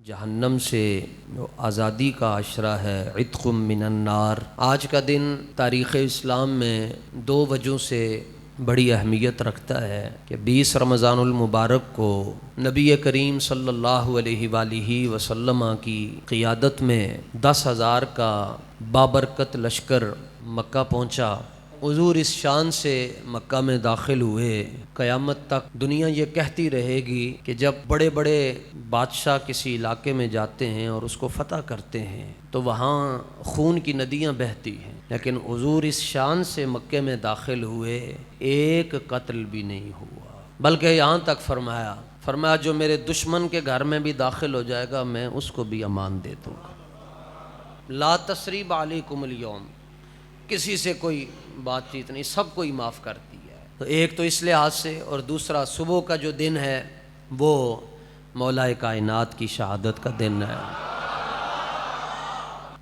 जहन्नम से जो आज़ादी का आशरा है, इत्क़ुम मिनन्नार। आज का दिन तारीख़ इस्लाम में दो वजहों से बड़ी अहमियत रखता है कि 20 रमज़ानुल मुबारक को नबी करीम सल्लल्लाहु अलैहि वसल्लम की क़ियादत में 10,000 का बाबरकत लश्कर मक्का पहुँचा। हुज़ूर इस शान से मक्का में दाखिल हुए, क़यामत तक दुनिया ये कहती रहेगी कि जब बड़े बड़े बादशाह किसी इलाके में जाते हैं और उसको फ़तह करते हैं तो वहाँ खून की नदियाँ बहती हैं, लेकिन हुज़ूर इस शान से मक्के में दाखिल हुए, एक कत्ल भी नहीं हुआ। बल्कि यहाँ तक फरमाया जो मेरे दुश्मन के घर में भी दाखिल हो जाएगा मैं उसको भी अमान दे दूँगा। ला तसरीब अलैकुमुल यौम, किसी से कोई बातचीत नहीं, सब कोई माफ़ कर दिया है। तो एक तो इस लिहाज से, और दूसरा सुबह का जो दिन है वो मौलाए कायनात की शहादत का दिन है।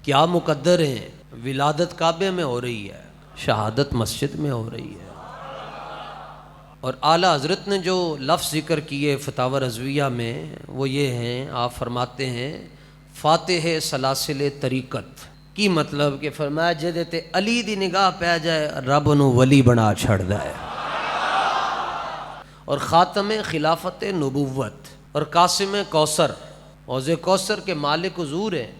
क्या मुकद्दर है, विलादत काबे में हो रही है, शहादत मस्जिद में हो रही है। और आला हज़रत ने जो लफ्ज़ ज़िक्र किए फतावा रज़विया में वो ये हैं, आप फरमाते हैं फ़ातिह सलासिल तरीक़त की मतलब कि फरमाया जे ते अली दी निगाह पै जाए रब नू वली बना छड़दा है, और ख़ातम खिलाफत नबुव्वत और कासिम कौसर, हौज़े कौसर के मालिक हुज़ूर हैं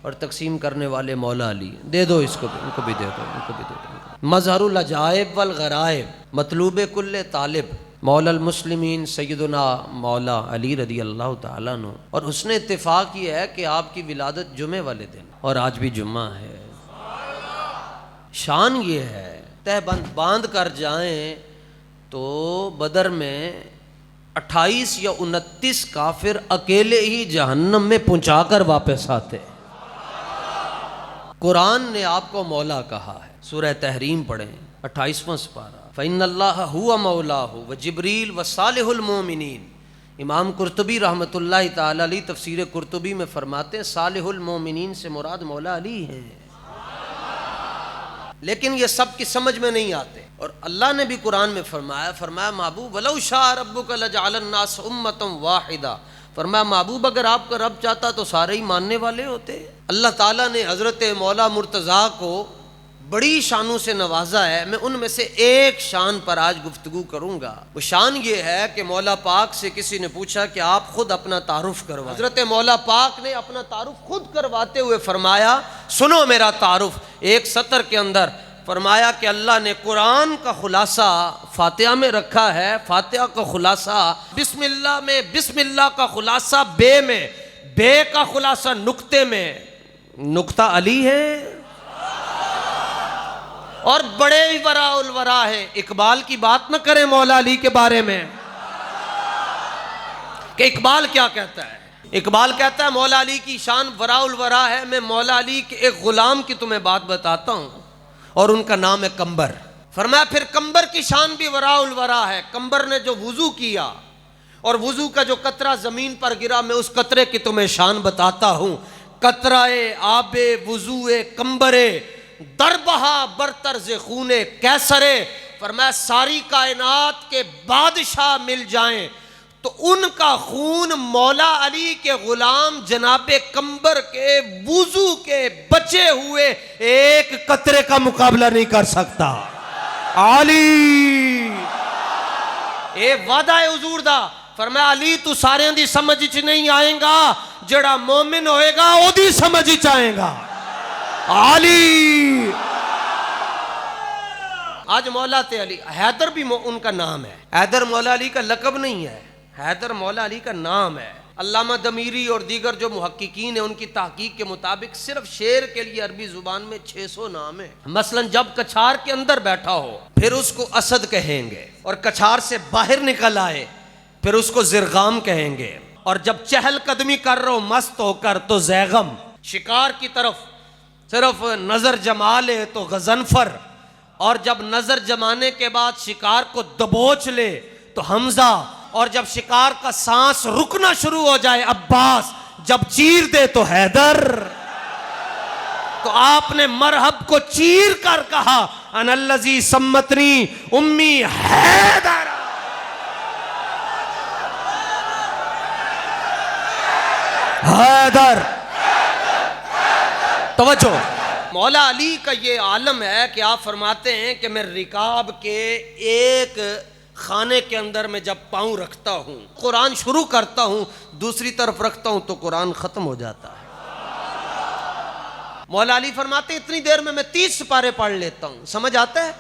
और तकसीम करने वाले मौला अली। दे दो इसको भी, उनको भी दे दो, उनको भी दे दो। मज़हरुल अजाइब वल गराइब मतलूब कुल्ले तालिब मौलल मुस्लिमीन सैयदुना मौला अली रदी अल्लाह ताला अन्हु। और उसने इत्तेफाक ये है कि आपकी विलादत जुमे वाले दिन, और आज भी जुम्मा है। शान ये है, तहबंद बांध कर जाएं तो बदर में 28 या 29 काफिर अकेले ही जहन्नम में पहुंचा कर वापस आते। कुरान ने आपको मौला कहा है, सूरह तहरीम पढ़ें 28वां पारा, फ़इन्नल्लाह हुवा मौलाहु व जिब्रील व सालिहुल मोमिनीन। इमाम कुर्तुबी रहमतुल्लाहि ताला अलैह तफसीर कुर्तुबी में फरमाते हैं सालिहुल मोमिनीन से मुराद मौला अली हैं, लेकिन ये सब की समझ में नहीं आते। और अल्लाह ने भी कुरान में फरमाया महबूब वलौ शाअ रब्बुका लजअलन नास उम्मतन वाहिदा, फरमाया महबूब अगर आपका रब चाहता तो सारे ही मानने वाले होते। अल्लाह ताला ने हज़रत मौला मुर्तज़ा को बड़ी शानों से नवाजा है। मैं उनमें से एक शान पर आज गुफ्तगू करूँगा। वो शान ये है कि मौला पाक से किसी ने पूछा कि आप खुद अपना तारुफ करवाएं। हज़रत मौला पाक ने अपना तारुफ खुद करवाते हुए फरमाया सुनो मेरा तारुफ। एक सतर के अंदर फरमाया कि अल्लाह ने कुरान का खुलासा फातिहा में रखा है, फातिहा का खुलासा बिस्मिल्लाह में, बिस्मिल्लाह का खुलासा बे में, बे का खुलासा नुक्ते में। नुक्ता अली है और बड़े वराउल वरा है। इकबाल की बात न करें मौला अली के बारे में कि इकबाल क्या कहता है। इकबाल कहता है मौला अली की शान वराउल वरा है। मैं मौला अली के एक गुलाम की तुम्हें बात बताता हूँ और उनका नाम है कंबर। फरमाया फिर कंबर की शान भी वराउल वरा है। कंबर ने जो वुजू किया और वुजू का जो कतरा जमीन पर गिरा, मैं उस कतरे की तुम्हें शान बताता हूँ। कतराए आबे वुजूए कंबरे दरबहा बरतर्ज खूने कैसरे। फरमाया सारी कायनात के बादशाह मिल जाएं तो उनका खून मौला अली के गुलाम जनाबे कंबर के वुजू के बचे हुए एक कतरे का मुकाबला नहीं कर सकता। अली ए वादा है हुजूर दा। फरमाया अली तू सारे दी समझ च नहीं आएगा, जड़ा मोमिन होएगा ओदी समझ च आएगा। अली आज मौला ते अली, हैदर भी उनका नाम है। हैदर मौला अली का लकब नहीं है, हैदर मौला अली का नाम है। अल्लामा दमीरी और दीगर जो मुहक्किकीन है उनकी तहकीक के मुताबिक सिर्फ शेर के लिए अरबी जुबान में 600 नाम है। मसलन जब कछार के अंदर बैठा हो फिर उसको असद कहेंगे, और कछार से बाहर निकल आए फिर उसको जिरगाम कहेंगे, और जब चहल कदमी कर रहे हो मस्त होकर तो जैगम, शिकार की तरफ सिर्फ नजर जमा ले तो गजनफर, और जब नजर जमाने के बाद शिकार को दबोच ले तो हमजा, और जब शिकार का सांस रुकना शुरू हो जाए अब्बास, जब चीर दे तो हैदर। तो आपने मरहब को चीर कर कहा अनल्लज़ी सम्मतनी उम्मी हैदर। हैदर। तवज्जो, मौला अली का ये आलम है कि आप फरमाते हैं कि मैं रिकाब के एक खाने के अंदर में जब पाँव रखता हूँ, कुरान शुरू करता हूँ, दूसरी तरफ रखता हूँ तो कुरान ख़त्म हो जाता है। मौला अली फरमाते हैं इतनी देर में मैं 30 सिपारे पढ़ लेता हूँ। समझ आता है?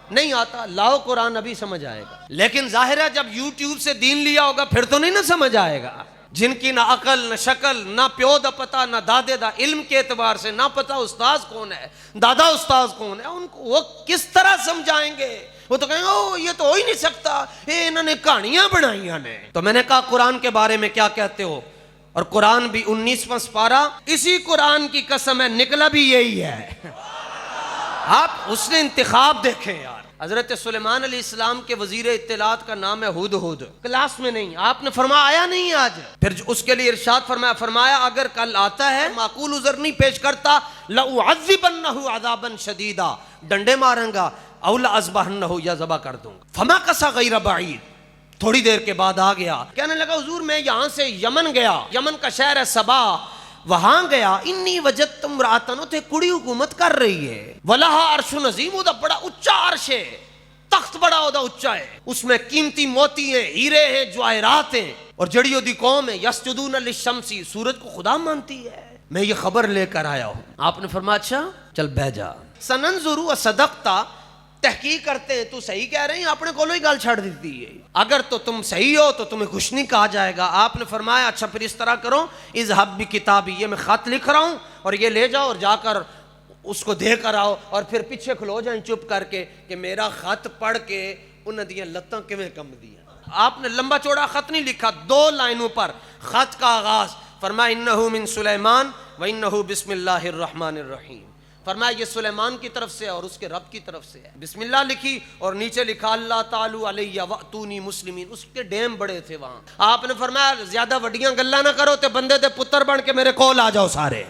नहीं आता। लाओ कुरान, अभी समझ आएगा। लेकिन जाहिर है जब यूट्यूब से दीन लिया होगा फिर तो नहीं ना समझ आएगा। जिनकी ना अकल ना शक्ल ना प्यो दा पता ना दादे दा इल्म के एतबार से ना पता उस्ताद कौन है, दादा उस्ताद कौन है, उनको वो किस तरह समझाएंगे? वो तो कहेंगे ओ ये तो हो ही नहीं सकता, ये इन्होंने कहानियां बनाई ने। तो मैंने कहा कुरान के बारे में क्या कहते हो? और कुरान भी 19वां पारा, इसी कुरान की कसम है निकला भी यही है। आप उसने इंतखाब देखे यार। हजरत सुलेमान अलैहिस्सलाम के वजीर इत्तलात का नाम है हुदहुद। क्लास में नहीं, आपने फरमाया आया नहीं आज। फिर उसके लिए इरशाद फरमाया अगर कल आता है माकूल उज़र नहीं पेश करता, लउअज़्ज़िबन्नहु अज़ाबन शदीदा, डंडे मारूंगा, औ लअज़बहन्नहु, या ज़बह कर दूंगा। फमा कसा गैर बईद। थोड़ी देर के बाद आ गया, कहने लगा हुजूर मैं यहाँ से यमन गया, यमन का शहर है सबा, वहां गया, इन्नी वजद तुम रातन उथे कुड़ी हुकूमत कर रही है, वलहा अर्शुन अज़ीम, उदा बड़ा उच्चा अर्श है, तख्त बड़ा उदा उच्चा है, उसमें कीमती मोती हैं, हीरे हैं, जवाहरात हैं, और जड़ी दी कौम है यस्जुदून लिशम्सी, सूरज को खुदा मानती है। मैं ये खबर लेकर आया हूँ। आपने फरमाया अच्छा चल बह जा। सननजुरु सदक्ता, तहकीक करते हैं तू सही कह रहे हैं, आपने कोलो ही गाल छाड़ दी है, अगर तो तुम सही हो तो तुम्हें कुछ नहीं कहा जाएगा। आपने फरमाया अच्छा फिर इस तरह करो, इज़हब भी किताबी, ये मैं खत लिख रहा हूँ और ये ले जाओ और जाकर उसको दे कर आओ, और फिर पीछे खलो जाए चुप करके कि मेरा खत पढ़ के उन्हें दियाँ लत्तां किवें कम दियां। आपने लंबा चौड़ा खत नहीं लिखा, 2 लाइनों पर खत का आगाज। फरमाया इन्नहु मिन सुलेमान व इन्नहु बिस्मिल्लाहिर रहमानिर रहीम। फरमाया ये सुलेमान की तरफ से है और उसके रब की तरफ से है। बिस्मिल्लाह लिखी और नीचे लिखा अल्लाह तालू अलैया वअतूनी मुस्लिमीन। उसके डेम बड़े थे वहां। आपने फरमाया ज्यादा वड्डियां गल्ला ना करो ते बंदे दे पुत्र बन के मेरे कोल आ जाओ सारे।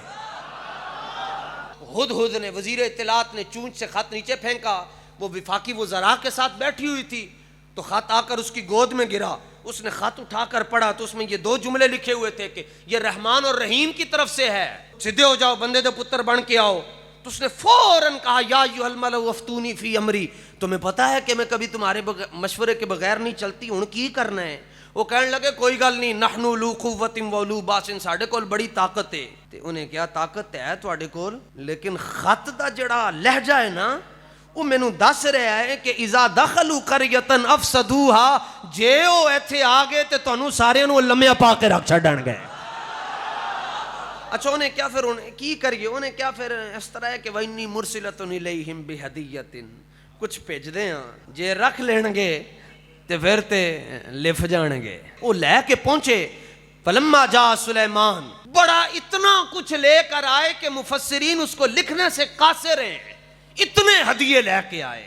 हुदहुद ने, वजीर इत्तलात ने चूंच से खत नीचे फेंका। वो विफाकी वज़रा के साथ बैठी हुई थी तो खत आकर उसकी गोद में गिरा। उसने खत उठाकर पढ़ा तो उसमें ये 2 जुमले लिखे हुए थे कि ये रहमान और रहीम की तरफ से है, सीधे हो जाओ, बंदे दे पुत्र बन के आओ। तो उसने फौरन कहा या अय्युहल मलअ अफ्तूनी फी अमरी, तुम्हें पता है कि मैं कभी तुम्हारे मशवरे के बगैर नहीं चलती, हुण की करना है? वो कहने लगे कोई गल नहीं, नहनु लू कुव्वतिन व लू बासिन, साडे कोल बड़ी ताकत है। ते उन्हें क्या ताकत है तुहाडे कोल, लेकिन खत दा जड़ा लहजा है ना वो मैनू दस रहा है कि इज़ा दखलू करियतन अफसदूहा, जे ओ इत्थे आ गए ते तुहानू सारियां नू लम्मिया पा के रख छड्डणगे। अच्छा उन्हें क्या फिर उन्हें की करिए, उन्हें क्या फिर इस तरह है कि वन्नी मुरसिलतुन इलैहिम बिहदियतिन, कुछ भेज दे जे रख लेणगे ते फिर ते लिफ जाणगे। वो लैके पहुंचे, फलम्मा जा सुलेमान, बड़ा इतना कुछ लेकर आए कि मुफस्सिरीन उसको लिखने से कासिर हैं, इतने हदिये लेके आए।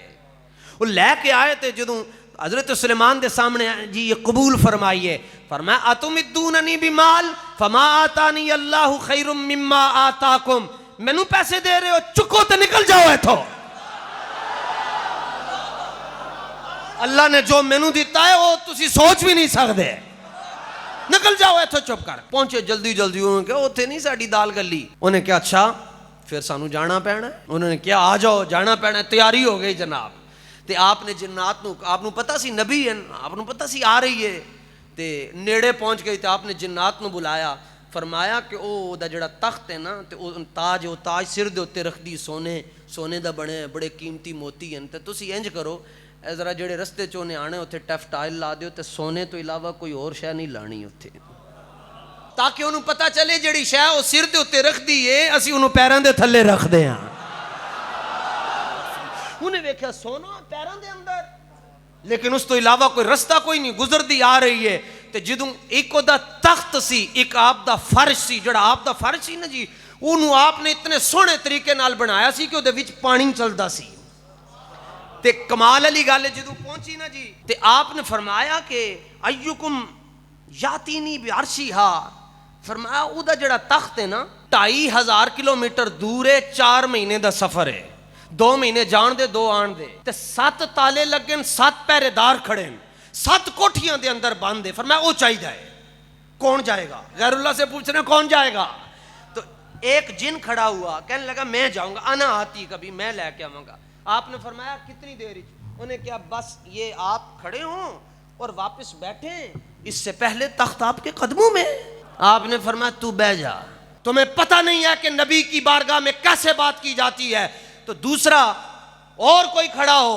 वो लेके आए थे जदों हजरत सुलेमान के सामने जी ये कबूल फरमाइए। फरमाया अतुमिद्दूननी बिमाल फमा आतानी अल्लाहु खैरुम मिम्मा आताकुम, मैनू पैसे दे रहे हो, चुको तो निकल जाओ इथों, अल्लाह ने जो मैनू दिता है वो तुसी सोच भी नहीं सकते, निकल जाओ इथों चुप कर। पहुंचे जल्दी जल्दी, उन्होंने कहा उत्थे नहीं साडी दाल गली। उन्हें क्या अच्छा फिर सानू जाना पैना। उन्होंने क्या आ जाओ जाना पैना, तैयारी हो गई जनाब। ते आपने जिन्नात नू, आपनू पता सी नबी है, आपनू पता सी आ रही है, ते नेड़े पहुंच गई तो आपने जिन्नात नू बुलाया। फरमाया कि ओदा जड़ा तख्त है ना ते ताज, वो ताज सिर दे उत्ते रख दी, सोने दा बने, बड़े कीमती मोती हैं। ते तुसी इंज करो जरा जेड़े रस्ते चो ने आने उत्थे टफ टाइल ला दियो ते सोने तो इलावा कोई और शै नहीं लानी उत्थे, ताकि उन्होंने पता चले जड़ी शै वो सिर दे उत्ते रख दी है, असी उन्होंने पैरों दे थल्ले रखदे हां। उन्हें वेख्या सोना पैरों दे अंदर, लेकिन उस तो इलावा कोई रास्ता कोई नहीं, गुजरदी आ रही है। ते जदों एक ओदा तख्त सी, एक आप दा फर्श सी, जड़ा आप दा फर्श सी ना जी, उन्होंने आपने इतने सोहने तरीके नाल बनाया सी कि उहदे विच पानी चलदा सी। ते कमाल वाली गल है जदों पहुंची ना जी, ते आपने फरमाया कि अय्युकुम यातीनी बिअर्शिहा, फरमाया उहदा जड़ा तख्त है ना 2500 किलोमीटर दूर है, 4 महीने का सफर है, 2 महीने जान दे 2 आन दे, ते 7 ताले लगे, 7 पहरेदार खड़े, 7 कोठियां दे अंदर बंद है। फरमाया वो चाहिए है। कौन जाएगा? गैरुल्लाह से पूछ रहे कौन जाएगा? तो एक जिन खड़ा हुआ, कहने लगा मैं जाऊंगा, अना आती, कभी मैं लेके आऊंगा। आपने फरमाया कितनी देर? उन्हें क्या बस ये आप खड़े हों और वापस बैठे, इससे पहले तख्त आपके कदमों में। आपने फरमाया तू बैठ जा, तुम्हें पता नहीं है कि नबी की बारगाह में कैसे बात की जाती है। तो दूसरा और कोई खड़ा हो,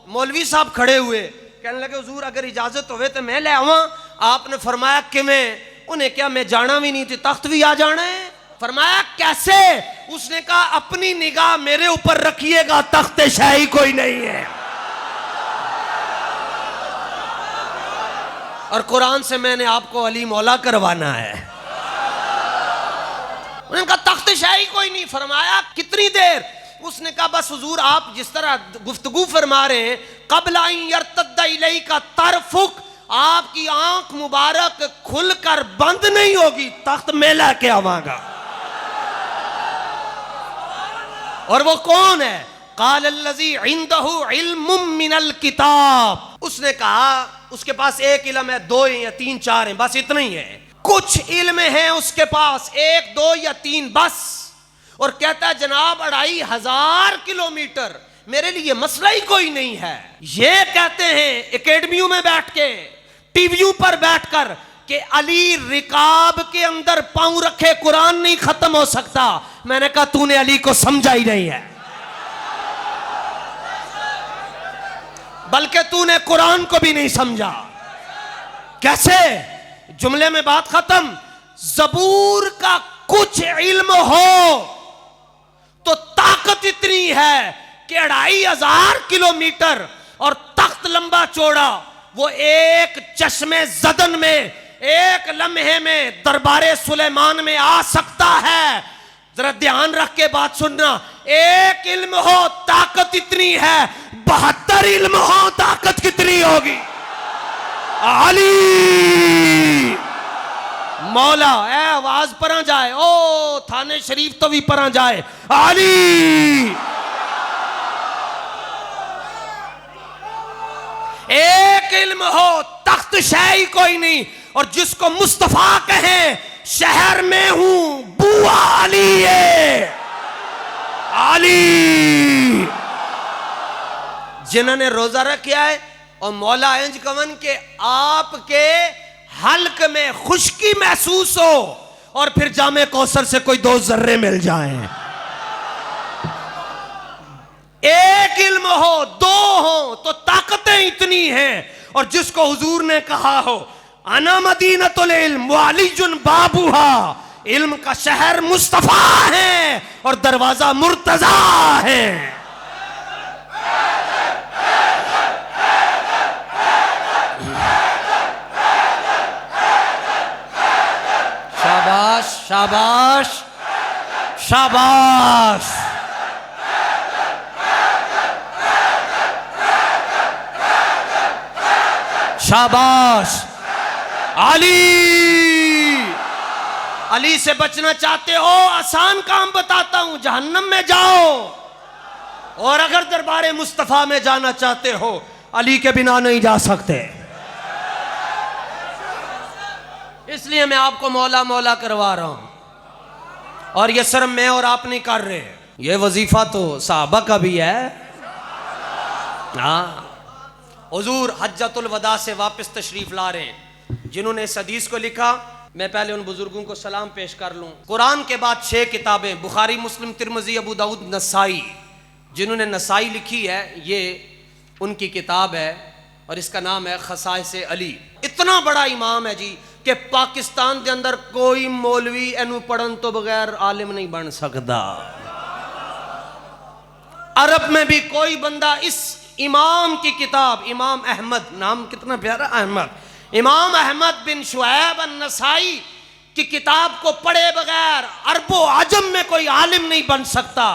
मौलवी साहब खड़े हुए, कहने लगे हुजूर अगर इजाजत होवे तो मैं ले आवा। आपने फरमाया कि मैं, उन्हें क्या मैं जाना भी नहीं थी, तख्त भी आ जाना है? फरमाया कैसे? उसने कहा अपनी निगाह मेरे ऊपर रखिएगा, तख्त शाही कोई नहीं है। और कुरान से मैंने आपको अली मौला करवाना है। उन्होंने कहा तख्त शाही कोई नहीं। फरमाया कितनी देर? उसने कहा बस हुजूर आप जिस तरह गुफ्तगू फरमा रहे हैं, क़ब्ल अन यर्तद्द इलैका तरफुक, आपकी आंख मुबारक खुलकर बंद नहीं होगी, तख्त में लेके आवांगा। और वो कौन है? क़ाल अल्लज़ी इंदहु इल्मुम मिनल किताब। उसने कहा उसके पास एक इल्म है, दो या तीन चार हैं, बस इतना ही है। कुछ इल्म है उसके पास, एक दो या तीन बस। और कहता है जनाब 2500 किलोमीटर, मेरे लिए मसला ही कोई नहीं है। ये कहते हैं एकेडमियों में बैठ के, टीवियों पर बैठकर कि अली रिकाब के अंदर पांव रखे कुरान नहीं खत्म हो सकता। मैंने कहा तूने अली को समझा ही नहीं है, बल्कि तूने कुरान को भी नहीं समझा। कैसे? जुमले में बात खत्म। ज़बूर का कुछ इल्म हो तो ताकत इतनी है कि 2500 किलोमीटर और तख्त लंबा चौड़ा, वो एक चश्मे जदन में, एक लम्हे में दरबारे सुलेमान में आ सकता है। जरा ध्यान रख के बात सुनना। एक इल्म हो ताकत इतनी है, 72 इल्म हो ताकत कितनी होगी? अली मौला ए आवाज परा जाए, ओ थाने शरीफ तो भी परा जाए, अली। एक इल्म हो तख्त शाही कोई नहीं। और जिसको मुस्तफा कहे शहर में हूं बुआ अली है, अली। जिन्होंने रोजा रखा है और मौला इंज कवन के आपके हल्क में खुश्की महसूस हो और फिर जामे कौसर से कोई 2 जर्रे मिल जाएं। एक इल्म हो, 2 हो तो ताकतें इतनी हैं। और जिसको हुजूर ने कहा हो अना मदीनतुल इल्म व अलीजुन बाबूहा, इल्म का शहर मुस्तफा है और दरवाजा मुर्तजा है। शाबाश शाबाश शाबाश। शाबाश। अली से बचना चाहते हो? आसान काम बताता हूं, जहन्नम में जाओ। और अगर दरबारे मुस्तफा में जाना चाहते हो, अली के बिना नहीं जा सकते। इसलिए मैं आपको मौला मौला करवा रहा हूं। और ये सिर्फ मैं और आप नहीं कर रहे, ये वजीफा तो साहबा का भी है। हाँ, हुजूर हज्जतुल वदा से वापस तशरीफ ला रहे हैं। जिन्होंने इस हदीस को लिखा, मैं पहले उन बुजुर्गों को सलाम पेश कर लूं। कुरान के बाद 6 किताबें, बुखारी, मुस्लिम, तिरमिज़ी, अबू दाऊद, नसाई। जिन्होंने नसाई लिखी है ये उनकी किताब है और इसका नाम है खसाइस अली। इतना बड़ा इमाम है जी कि पाकिस्तान के अंदर कोई मौलवी एनू पढ़न तो बगैर आलिम नहीं बन सकता। अरब में भी कोई बंदा इस इमाम की किताब, इमाम अहमद, नाम कितना प्यारा, अहमद, इमाम अहमद बिन शुएब अन-नसाई की किताब को पढ़े बगैर अरबो आजम में कोई आलिम नहीं बन सकता।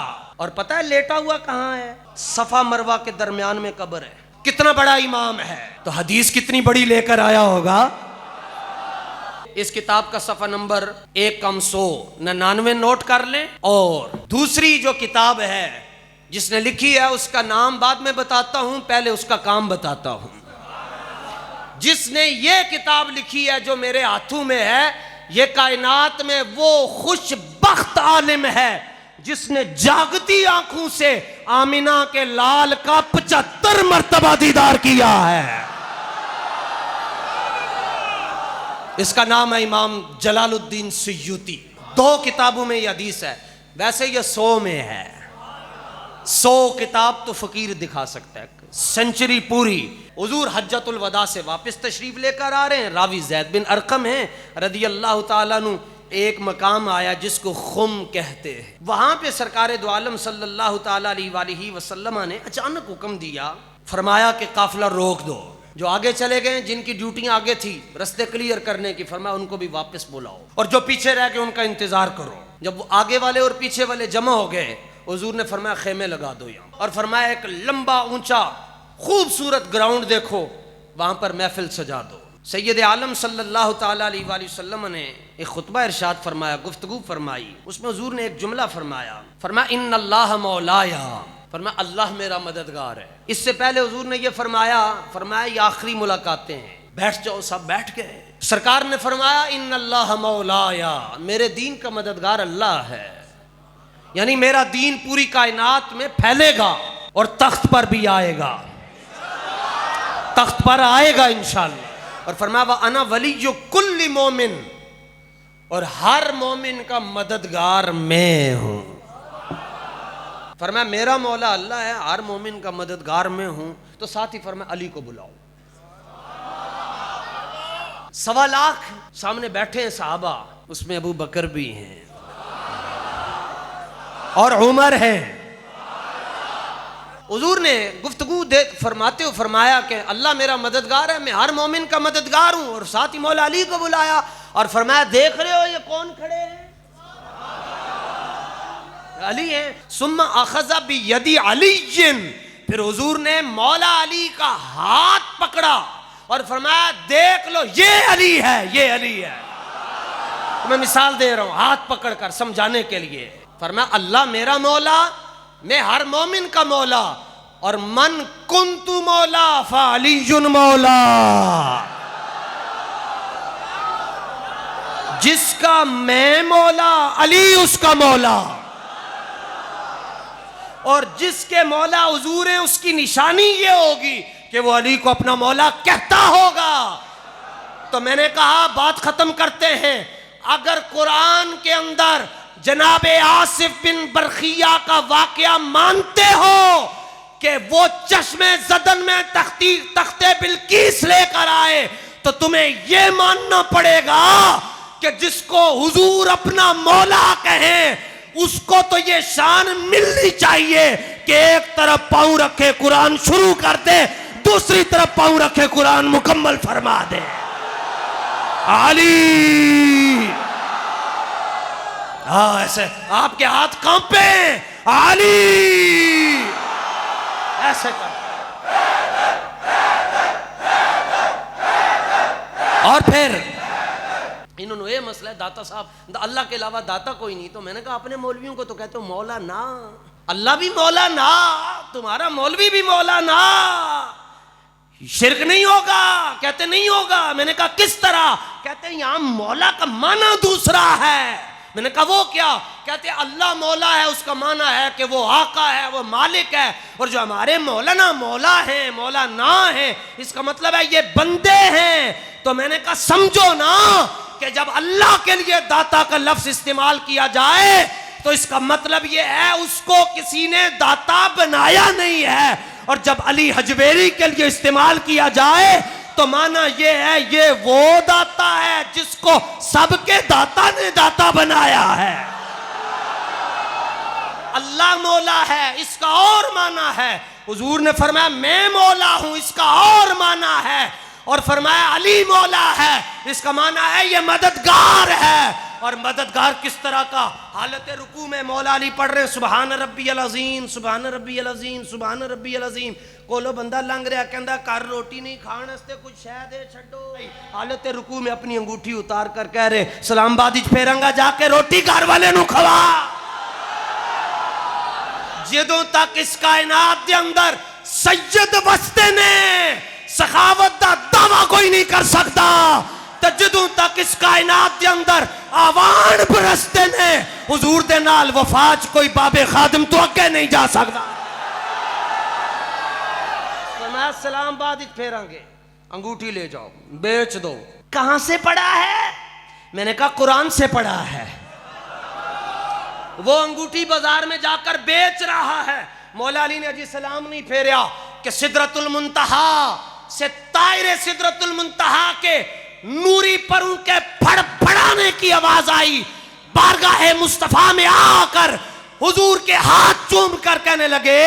और पता है लेटा हुआ कहां है? सफा मरवा के दरमियान में कब्र है। कितना बड़ा इमाम है, तो हदीस कितनी बड़ी लेकर आया होगा। इस किताब का सफा नंबर 199 नोट कर लें। और दूसरी जो किताब है जिसने लिखी है उसका नाम बाद में बताता हूं, पहले उसका काम बताता हूं। जिसने ये किताब लिखी है जो मेरे हाथों में है, ये कायनात में वो खुशबख्त आलिम है जिसने जागती आंखों से आमिना के लाल का 75 मर्तबा दीदार किया है। इसका नाम है इमाम जलालुद्दीन सुयूती। 2 किताबों में ये हदीस है, वैसे ये 100 में है। 100 किताब तो फकीर दिखा सकता है, सेंचुरी पूरी। हुजूर हज्जतुल वदा से वापस तशरीफ लेकर आ रहे हैं, रावी ज़ैद बिन अरकम हैं रदी अल्लाह ताला अन्हु। एक मकाम आया जिसको खुम कहते हैं, वहां पे सरकार दो आलम सल्लल्लाहु ताला अलैहि वसल्लम ने अचानक हुक्म दिया, फरमाया कि काफिला रोक दो। जो आगे चले गए, जिनकी ड्यूटियां आगे थी रास्ते क्लियर करने की, फरमाया उनको भी वापस बुलाओ, और जो पीछे रह गए उनका इंतजार करो। जब वो आगे वाले और पीछे वाले जमा हो गए, हुजूर ने फरमाया खेमे लगा दो यहाँ, और फरमाया एक लंबा ऊंचा खूबसूरत ग्राउंड देखो, वहां पर महफिल सजा दो। सैयद आलम सल्लल्लाहु ताला अलैहि वसल्लम ने एक खुतबा इरशाद फरमाया, गुफ्तगू फरमाई। उसमें हुजूर ने एक जुमला फरमाया, फरमाया इन्नल्लाह मौलाया, फरमाया अल्लाह मेरा मददगार है। इससे पहले हुजूर ने ये फरमाया ये आखिरी मुलाकातें हैं, बैठ जाओ। सब बैठ गए। सरकार ने फरमाया इन्नल्लाह मौलाया, मेरे दीन का मददगार अल्लाह है, यानी मेरा दीन पूरी कायनात में फैलेगा और तख्त पर भी आएगा, तख्त पर आएगा इंशाअल्लाह। और फरमाया व अना वलिय्यु कुल्ली मोमिन, और हर मोमिन का मददगार मैं हूं। फरमाया मेरा मौला अल्लाह है, हर मोमिन का मददगार मैं हूं। तो साथ ही फरमाया अली को बुलाओ। 1.25 लाख सामने बैठे हैं सहाबा, उसमें अबू बकर भी हैं और उमर है। हुजूर ने गुफ्तगू फरमाते हुए फरमाया कि अल्लाह मेरा मददगार है, मैं हर मोमिन का मददगार हूं। और साथ ही मौला अली को बुलाया और फरमाया देख रहे हो ये कौन खड़े हैं? अली हैं। सुम्मा अखज़ा बियदी अलीय्यिन, फिर हुजूर ने मौला अली का हाथ पकड़ा और फरमाया देख लो ये अली है, ये अली है। तो मैं मिसाल दे रहा हूं हाथ पकड़कर समझाने के लिए। फरमाया अल्लाह मेरा मौला, मैं हर मोमिन का मौला, और मन कुन्तु मौला फ़अलियुन मौला, जिसका मैं मौला अली उसका मौला, और जिसके मौला हुजूर हैं उसकी निशानी ये होगी कि वो अली को अपना मौला कहता होगा। तो मैंने कहा बात खत्म करते हैं। अगर कुरान के अंदर जनाबे आसिफ बिन बरखिया का वाकया मानते हो कि वो चश्मे जदन में तख्ते बिल्कीस लेकर आए, तो तुम्हें यह मानना पड़ेगा कि जिसको हुजूर अपना मौला कहें उसको तो ये शान मिलनी चाहिए कि एक तरफ पांव रखे कुरान शुरू कर दे, दूसरी तरफ पांव रखे कुरान मुकम्मल फरमा दे। अली, हाँ ऐसे आपके हाथ कांपे, अली ऐसे कर। और फिर इन्होंने ये मसला है दाता साहब, अल्लाह के अलावा दाता कोई नहीं। तो मैंने कहा अपने मौलवियों को तो कहते हो मौला ना, अल्लाह भी मौला ना, तुम्हारा मौलवी भी मौला ना, शिरक नहीं होगा? कहते नहीं होगा। मैंने कहा किस तरह? कहते यहां मौला का माना दूसरा है। मैंने कहा वो क्या? कहते अल्लाह मौला है, उसका माना है कि वो आका है, वो मालिक है, और जो हमारे मौलाना मौला है, मौला ना है, इसका मतलब है ये बंदे हैं। तो मैंने कहा समझो ना कि जब अल्लाह के लिए दाता का लफ्ज इस्तेमाल किया जाए तो इसका मतलब ये है उसको किसी ने दाता बनाया नहीं है, और जब अली हजवेरी के लिए इस्तेमाल किया जाए तो माना ये है ये वो दाता है जिसको सबके दाता ने दाता बनाया है। अल्लाह मौला है, इसका और माना है। हुजूर ने फरमाया मैं मौला हूं, इसका और माना है। और फरमाया अली मौला है, इसका माना है ये मददगार है। और मददगार किस तरह का? हालत रुकू में मौला अली पढ़ रहे सुबहान रब्बियल अज़ीम, सुबहान रब्बियल अज़ीम, सुबहान रब्बियल अज़ीम। कोलो बंदा लंघ रहा कहता घर रोटी नहीं खाने वास्ते कुछ शह दे छड्डो। हालत रुकू में अपनी अंगूठी उतार कर कह रहे सलामबादी फेरांगा जाके रोटी घर वाले नू खवा। जदों तक इस कायनात के अंदर सैयद वसते ने, सखावत का दावा कोई नहीं कर सकता तो जदों तक इस कायनात के अंदर आवान बरसते ने हुजूर दे नाल वफाच कोई बाबे खादिम तो अगे नहीं जा सकता। तो मैं सलाम बाद फेरांगे, अंगूठी ले जाओ बेच दो। कहां से पढ़ा है? मैंने कहा कुरान से पढ़ा है। वो अंगूठी बाजार में जाकर बेच रहा है। मौला अली ने अजी सलाम नहीं फेरा कि सिदरतुल मुंतहा से तायरे सिदरतुल मुंतहा के नूरी पर उनके फड़फड़ाने की आवाज आई। बारगाह मुस्तफा में आकर हुजूर के हाथ चूम कर कहने लगे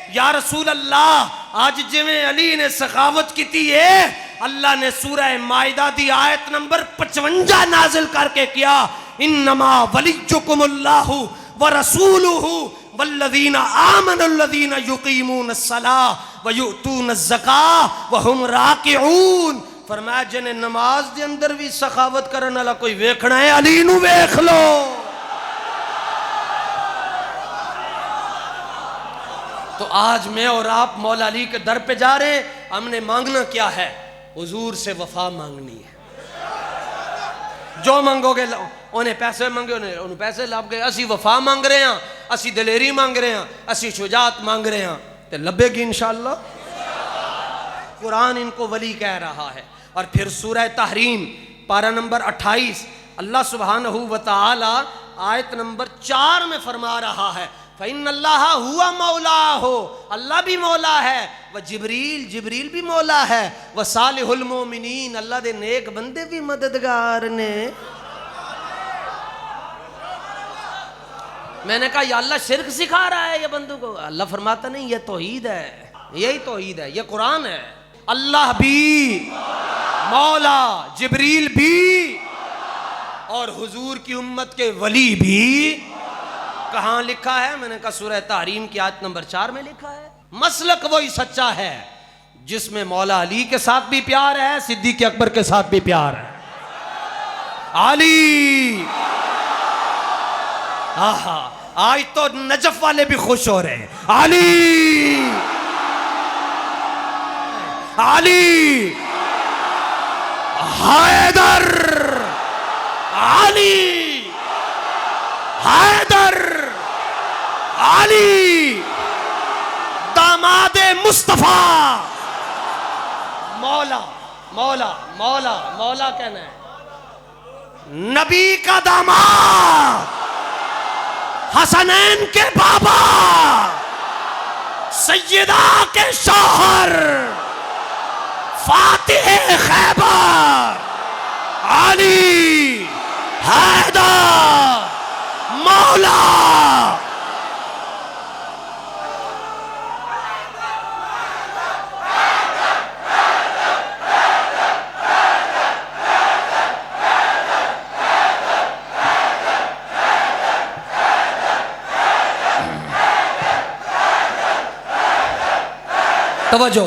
या रसूल अल्लाह, आज जिवें अली ने सखावत की थी है, अल्लाह ने सूरह माइदा दी आयत नंबर 55 नाजिल करके किया, इन्नमा वलियुकुमुल्लाहु व रसूलुहु वल्लज़ीना आमनुल्लज़ीना युकीमूनस्सलाह व युतूनज़्ज़काह व हुम राकिऊन। फरमाया जिन्हें नमाज के अंदर भी सखावत करने वाला कोई वेखना है, अली नू वेख लो। तो आज मैं और आप मौला अली के दर पे जा रहे हैं। हमने मांगना क्या है? हुजूर से वफा मांगनी है। जो मांगोगे उन्हें पैसे मांगे, उन्हें पैसे लभ गए। असी वफा मांग रहे हैं, असी दलेरी मांग रहे हैं, असी शुजात मांग रहे हैं, तो लभेगी इंशाअल्लाह। कुरान इनको वली कह रहा है। और फिर सूरह तहरीम पारा नंबर 28 अल्लाह सुब्हानहू व तआला आयत नंबर 4 में फरमा रहा है, फ़इन्नल्लाह हुवा मौला हो, अल्लाह भी मौला है, व जिब्रील भी मौला है, व सालिहुल मोमिनीन, अल्लाह दे नेक बंदे भी मददगार ने। मैंने कहा या अल्लाह शिर्क सिखा रहा है ये बंदों को? अल्लाह फरमाता नहीं, ये तौहीद है, यही तौहीद है, ये कुरान है। अल्लाह भी मौला, जिब्रील भी और हुजूर की उम्मत के वली भी। कहाँ लिखा है? मैंने कहा सूरह तहरीम की आयत नंबर 4 में लिखा है। मसलक वही सच्चा है जिसमें मौला अली के साथ भी प्यार है, सिद्दीक़ अकबर के साथ भी प्यार है। अली आहा, आज तो नजफ वाले भी खुश हो रहे हैं। अली अली हैदर, अली हैदर, अली दामादे मुस्तफा। मौला मौला मौला मौला कहना है, नबी का दामाद, हसनैन के बाबा, सैयदा के शौहर, फातिह खैबर, अली हैदर मौला। तवज्जो,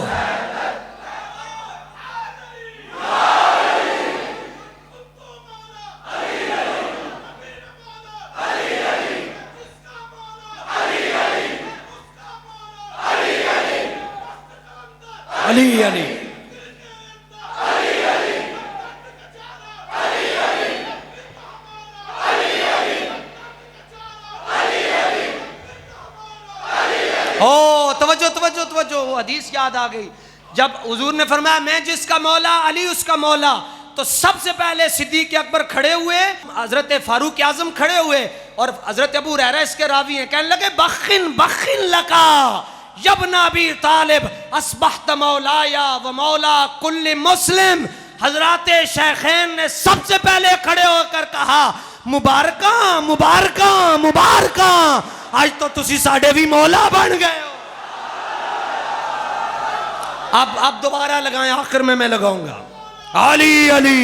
अली अली ओ तवज्जो तवज्जो तवज्जो, वो हदीस याद आ गई। जब हुजूर ने फरमाया मैं जिसका मौला अली उसका मौला, तो सबसे पहले सिद्दीक़ अकबर खड़े हुए, हजरत फारूक आजम खड़े हुए और हजरत अबू हुरैरा इसके रावी हैं, कहने लगे बखिन बखिन लका यब्ना अबी तालिब अस्बहत मौलाया व मौला कुल्ल मुस्लिम। हजरत शेखैन ने सबसे पहले खड़े होकर कहा मुबारका मुबारका मुबारका, आज तो तुसी साडे भी मौला बन गए हो। अब दोबारा लगाएं, आखिर में मैं लगाऊंगा अली अली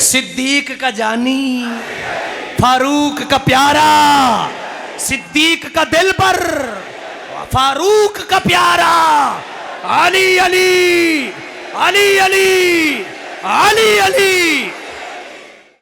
सिद्दीक का जानी, फारूक का प्यारा, सिद्दीक का दिल पर, फारूक का प्यारा, अली अली अली अली अली अली।